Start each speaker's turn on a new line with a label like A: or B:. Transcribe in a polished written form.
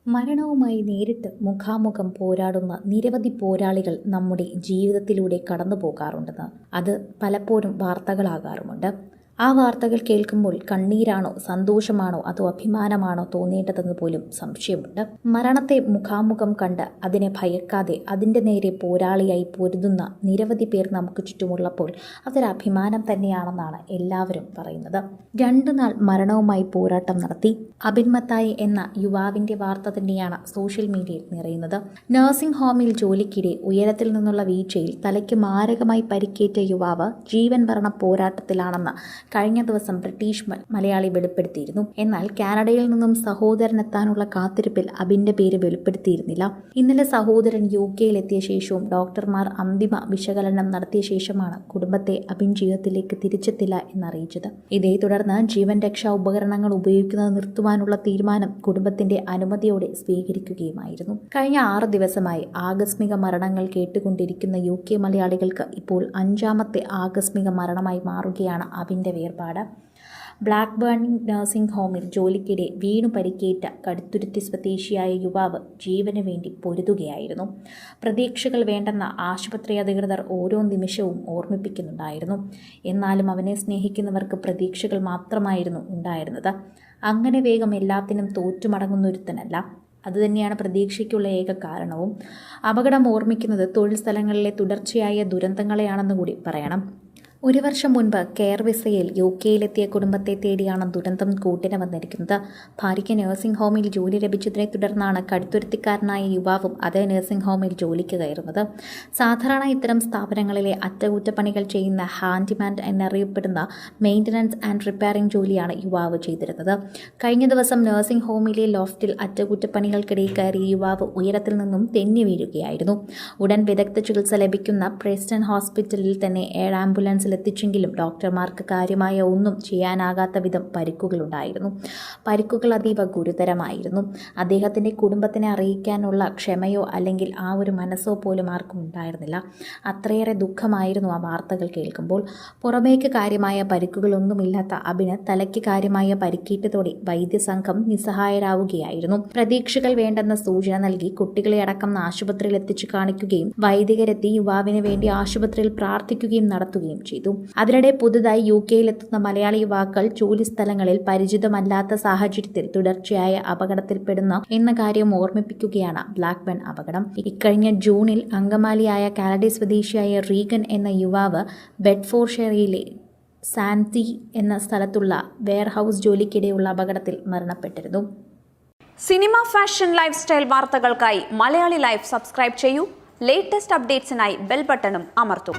A: മരണവുമായി നേരിട്ട് മുഖാമുഖം പോരാടുന്ന നിരവധി പോരാളികൾ നമ്മുടെ ജീവിതത്തിലൂടെ കടന്നു പോകാറുണ്ടെന്ന് അത് പലപ്പോഴും വാർത്തകളാകാറുമുണ്ട്. ആ വാർത്തകൾ കേൾക്കുമ്പോൾ കണ്ണീരാണോ സന്തോഷമാണോ അതോ അഭിമാനമാണോ തോന്നേണ്ടതെന്ന് പോലും സംശയമുണ്ട്. മരണത്തെ മുഖാമുഖം കണ്ട് അതിനെ ഭയക്കാതെ അതിൻ്റെ നേരെ പോരാളിയായി പൊരുതുന്ന നിരവധി പേർ നമുക്ക് ചുറ്റുമുള്ളപ്പോൾ അതൊരു അഭിമാനം തന്നെയാണെന്നാണ് എല്ലാവരും പറയുന്നത്. 2 നാൾ മരണവുമായി പോരാട്ടം നടത്തി അബിൻ മത്തായി എന്ന യുവാവിൻ്റെ വാർത്ത തന്നെയാണ് സോഷ്യൽ മീഡിയയിൽ നിറയുന്നത്. നഴ്സിംഗ് ഹോമിൽ ജോലിക്കിടെ ഉയരത്തിൽ നിന്നുള്ള വീഴ്ചയിൽ തലയ്ക്ക് മാരകമായി പരിക്കേറ്റ യുവാവ് ജീവൻ മരണ പോരാട്ടത്തിലാണെന്ന് കഴിഞ്ഞ ദിവസം ബ്രിട്ടീഷ് മലയാളി വെളിപ്പെടുത്തിയിരുന്നു. എന്നാൽ കാനഡയിൽ നിന്നും സഹോദരനെത്താനുള്ള കാത്തിരിപ്പിൽ അബിൻ്റെ പേര് വെളിപ്പെടുത്തിയിരുന്നില്ല. ഇന്നലെ സഹോദരൻ UK എത്തിയ ശേഷവും ഡോക്ടർമാർ അന്തിമ വിശകലനം നടത്തിയ ശേഷമാണ് കുടുംബത്തെ അബിൻ ജീവിതത്തിലേക്ക് തിരിച്ചെത്തില്ല എന്നറിയിച്ചത്. ഇതേ തുടർന്ന് ജീവൻ രക്ഷാ ഉപകരണങ്ങൾ ഉപയോഗിക്കുന്നത് നിർത്തുവാനുള്ള തീരുമാനം കുടുംബത്തിന്റെ അനുമതിയോടെ സ്വീകരിക്കുകയുമായിരുന്നു. കഴിഞ്ഞ 6 ദിവസമായി ആകസ്മിക മരണങ്ങൾ കേട്ടുകൊണ്ടിരിക്കുന്ന UK മലയാളികൾക്ക് ഇപ്പോൾ 5ാമത്തെ ആകസ്മിക മരണമായി മാറുകയാണ് അബിൻ്റെ വേർപാട്. ബ്ലാക്ക്ബേൺ നഴ്സിംഗ് ഹോമിൽ ജോലിക്കിടെ വീണു പരിക്കേറ്റ കടുത്തുരുത്തി സ്വദേശിയായ യുവാവ് ജീവന് വേണ്ടി പൊരുതുകയായിരുന്നു. പ്രതീക്ഷകൾ വേണ്ടെന്ന ആശുപത്രി അധികൃതർ ഓരോ നിമിഷവും ഓർമ്മിപ്പിക്കുന്നുണ്ടായിരുന്നു. എന്നാലും അവനെ സ്നേഹിക്കുന്നവർക്ക് പ്രതീക്ഷകൾ മാത്രമായിരുന്നു ഉണ്ടായിരുന്നത്. അങ്ങനെ വേഗം എല്ലാത്തിനും തോറ്റുമടങ്ങുന്നൊരുത്തനല്ല. അതുതന്നെയാണ് പ്രതീക്ഷയ്ക്കുള്ള ഏക കാരണവും. അപകടം ഓർമ്മിക്കുന്നത് തൊഴിൽ സ്ഥലങ്ങളിലെ തുടർച്ചയായ ദുരന്തങ്ങളെയാണെന്ന് കൂടി പറയണം. 1 വർഷം മുൻപ് കെയർ വിസയിൽ UK കുടുംബത്തെ തേടിയാണ് ദുരന്തം കൂട്ടിന് വന്നിരിക്കുന്നത്. ഭാര്യയ്ക്ക് നഴ്സിംഗ് ഹോമിൽ ജോലി ലഭിച്ചതിനെ തുടർന്നാണ് കടുത്തുരുത്തിക്കാരനായ യുവാവും അതേ നഴ്സിംഗ് ഹോമിൽ ജോലിക്ക് കയറുന്നത്. സാധാരണ ഇത്തരം സ്ഥാപനങ്ങളിലെ അറ്റകുറ്റപ്പണികൾ ചെയ്യുന്ന ഹാൻഡിമാൻ എന്നറിയപ്പെടുന്ന മെയിൻ്റനൻസ് ആൻഡ് റിപ്പയറിംഗ് ജോലിയാണ് യുവാവ് ചെയ്തിരുന്നത്. കഴിഞ്ഞ ദിവസം നഴ്സിംഗ് ഹോമിലെ ലോഫ്റ്റിൽ അറ്റകുറ്റപ്പണികൾക്കിടയിൽ കയറിയ യുവാവ് ഉയരത്തിൽ നിന്നും തെന്നി വീഴുകയായിരുന്നു. ഉടൻ വിദഗ്ധ ചികിത്സ ലഭിക്കുന്ന പ്രെസ്റ്റൺ ഹോസ്പിറ്റലിൽ തന്നെ 7 ആംബുലൻസിൽ എത്തിച്ചെങ്കിലും ഡോക്ടർമാർക്ക് കാര്യമായ ഒന്നും ചെയ്യാനാകാത്ത വിധം പരിക്കുകളുണ്ടായിരുന്നു. പരിക്കുകൾ അതീവ ഗുരുതരമായിരുന്നു. അദ്ദേഹത്തിൻ്റെ കുടുംബത്തിനെ അറിയിക്കാനുള്ള ക്ഷമയോ അല്ലെങ്കിൽ ആ ഒരു മനസ്സോ പോലും ആർക്കും ഉണ്ടായിരുന്നില്ല. അത്രയേറെ ദുഃഖമായിരുന്നു ആ വാർത്തകൾ കേൾക്കുമ്പോൾ. പുറമേക്ക് കാര്യമായ പരിക്കുകളൊന്നുമില്ലാത്ത അബിന് തലയ്ക്ക് കാര്യമായ പരിക്കേറ്റതോടെ വൈദ്യസംഘം നിസ്സഹായരാവുകയായിരുന്നു. പ്രതീക്ഷകൾ വേണ്ടെന്ന സൂചന നൽകി കുട്ടികളെ അടക്കം ആശുപത്രിയിൽ എത്തിച്ചു കാണിക്കുകയും വൈദികരെത്തി യുവാവിന് വേണ്ടി ആശുപത്രിയിൽ പ്രാർത്ഥിക്കുകയും നടത്തുകയും ചെയ്തു. അതിനിടെ പുതുതായി UK എത്തുന്ന മലയാളി യുവാക്കൾ ജോലിസ്ഥലങ്ങളിൽ പരിചിതമല്ലാത്ത സാഹചര്യത്തിൽ തുടർച്ചയായ അപകടത്തിൽപ്പെടുന്ന എന്ന കാര്യം ഓർമ്മിപ്പിക്കുകയാണ് ബ്ലാക്ക്ബേൺ അപകടം. ഇക്കഴിഞ്ഞ ജൂണിൽ അങ്കമാലിയായ കാനഡ സ്വദേശിയായ റീഗൻ എന്ന യുവാവ് ബെഡ്ഫോർഡ്ഷെയറിലെ സാൻതി എന്ന സ്ഥലത്തുള്ള വെയർഹൌസ് ജോലിക്കിടെയുള്ള അപകടത്തിൽ മരണപ്പെട്ടിരുന്നു.
B: സിനിമ, ഫാഷൻ, ലൈഫ് സ്റ്റൈൽ വാർത്തകൾക്കായി മലയാളി ലൈഫ് സബ്സ്ക്രൈബ് ചെയ്യൂ. ലേറ്റസ്റ്റ് അപ്ഡേറ്റ്സിനായി ബെൽ ബട്ടണും അമർത്തൂ.